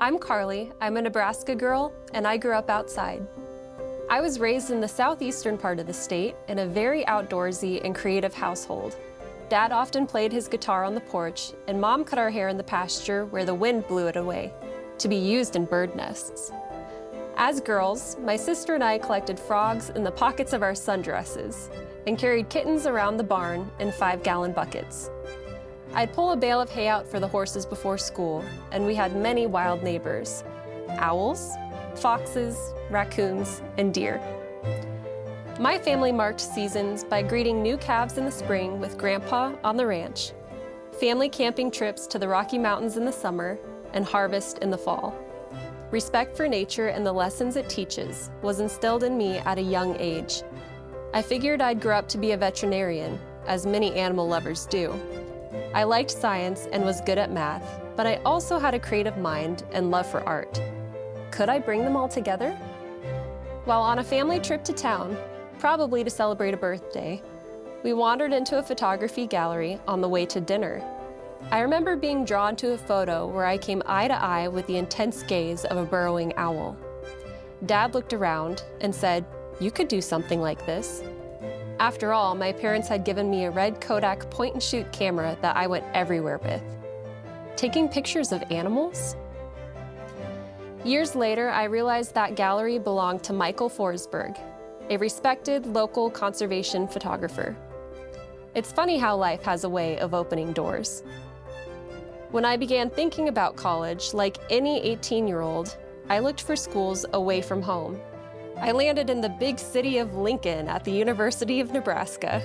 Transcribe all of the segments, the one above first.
I'm Carly. I'm a Nebraska girl, and I grew up outside. I was raised in the southeastern part of the state in a very outdoorsy and creative household. Dad often played his guitar on the porch, and Mom cut our hair in the pasture where the wind blew it away, to be used in bird nests. As girls, my sister and I collected frogs in the pockets of our sundresses and carried kittens around the barn in 5-gallon buckets. I'd pull a bale of hay out for the horses before school, and we had many wild neighbors: owls, foxes, raccoons, and deer. My family marked seasons by greeting new calves in the spring with Grandpa on the ranch, family camping trips to the Rocky Mountains in the summer, and harvest in the fall. Respect for nature and the lessons it teaches was instilled in me at a young age. I figured I'd grow up to be a veterinarian, as many animal lovers do. I liked science and was good at math, but I also had a creative mind and love for art. Could I bring them all together? While on a family trip to town, probably to celebrate a birthday, we wandered into a photography gallery on the way to dinner. I remember being drawn to a photo where I came eye to eye with the intense gaze of a burrowing owl. Dad looked around and said, "You could do something like this." After all, my parents had given me a red Kodak point-and-shoot camera that I went everywhere with. Taking pictures of animals? Years later, I realized that gallery belonged to Michael Forsberg, a respected local conservation photographer. It's funny how life has a way of opening doors. When I began thinking about college, like any 18-year-old, I looked for schools away from home. I landed in the big city of Lincoln at the University of Nebraska.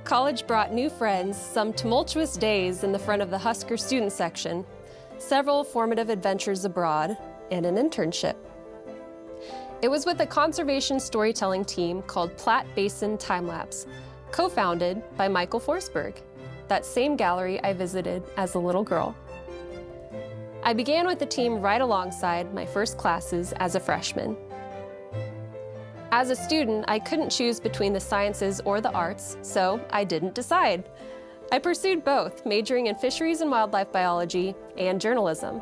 College brought new friends, some tumultuous days in the front of the Husker student section, several formative adventures abroad, and an internship. It was with a conservation storytelling team called Platte Basin Time-Lapse, co-founded by Michael Forsberg, that same gallery I visited as a little girl. I began with the team right alongside my first classes as a freshman. As a student, I couldn't choose between the sciences or the arts, so I didn't decide. I pursued both, majoring in fisheries and wildlife biology and journalism.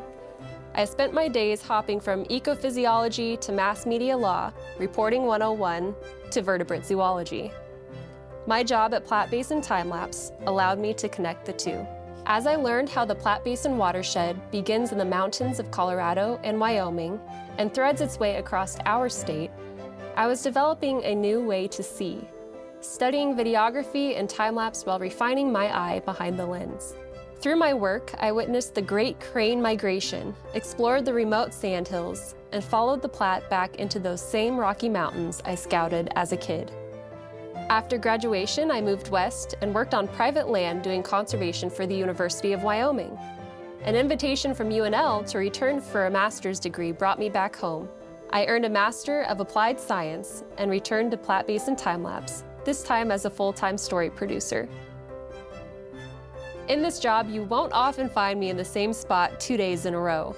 I spent my days hopping from ecophysiology to mass media law, reporting 101 to vertebrate zoology. My job at Platte Basin Time-Lapse allowed me to connect the two. As I learned how the Platte Basin watershed begins in the mountains of Colorado and Wyoming and threads its way across our state, I was developing a new way to see, studying videography and time-lapse while refining my eye behind the lens. Through my work, I witnessed the Great Crane Migration, explored the remote sandhills, and followed the Platte back into those same Rocky Mountains I scouted as a kid. After graduation, I moved west and worked on private land doing conservation for the University of Wyoming. An invitation from UNL to return for a master's degree brought me back home. I earned a Master of Applied Science and returned to Platte Basin Time-Lapse, this time as a full-time story producer. In this job, you won't often find me in the same spot 2 days in a row.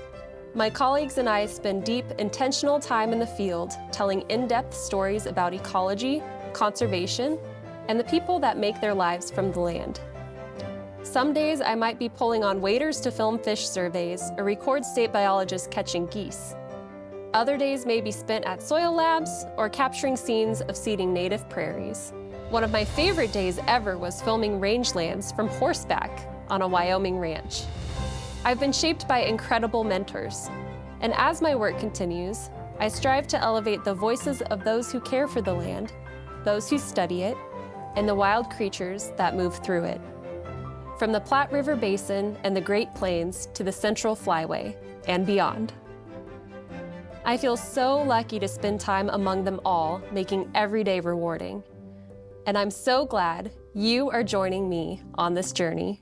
My colleagues and I spend deep, intentional time in the field, telling in-depth stories about ecology, conservation, and the people that make their lives from the land. Some days I might be pulling on waders to film fish surveys or record state biologists catching geese. Other days may be spent at soil labs or capturing scenes of seeding native prairies. One of my favorite days ever was filming rangelands from horseback on a Wyoming ranch. I've been shaped by incredible mentors, and as my work continues, I strive to elevate the voices of those who care for the land, those who study it, and the wild creatures that move through it. From the Platte River Basin and the Great Plains to the Central Flyway and beyond. I feel so lucky to spend time among them all, making every day rewarding. And I'm so glad you are joining me on this journey.